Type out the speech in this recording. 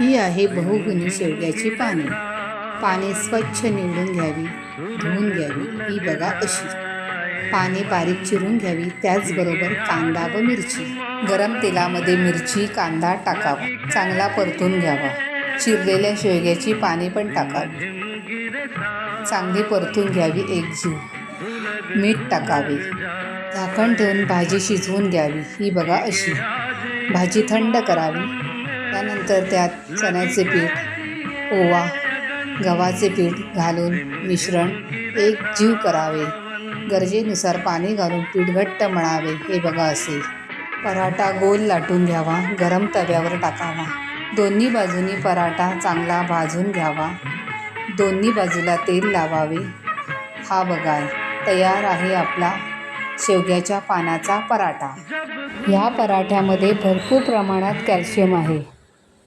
ही आहे बहुगुणी शेवग्याची पाने. पाने स्वच्छ निवडून घ्यावी, धुवून घ्यावी. ही बघा अशी. पाने बारीक चिरून घ्यावी. त्याचबरोबर कांदा व मिरची. गरम तेलामध्ये मिरची कांदा टाकावा. चांगला परतून घ्यावा. चिरलेल्या शेवग्याची पाने पण टाकावी. चांगली परतून घ्यावी एकजीव. मीठ टाकावे. झाकण ठेवून भाजी शिजवून घ्यावी. ही बघा अशी. भाजी थंड करावी. त्यानंतर त्यात चण्याचे पीठ, ओवा, गव्हाचे पीठ घालून मिश्रण एकजीव करावे. गरजेनुसार पाणी घालून पीठ घट्ट मळावे. हे बघा असे. पराठा गोल लाटून घ्यावा. गरम तव्यावर टाकावा. दोन्ही बाजूनी पराठा चांगला भाजून घ्यावा. दोन्ही बाजूला तेल लावावे. हा बघा तयार आहे आपला शेवग्याच्या पानाचा पराठा. ह्या पराठ्यामध्ये भरपूर प्रमाणात कॅल्शियम आहे.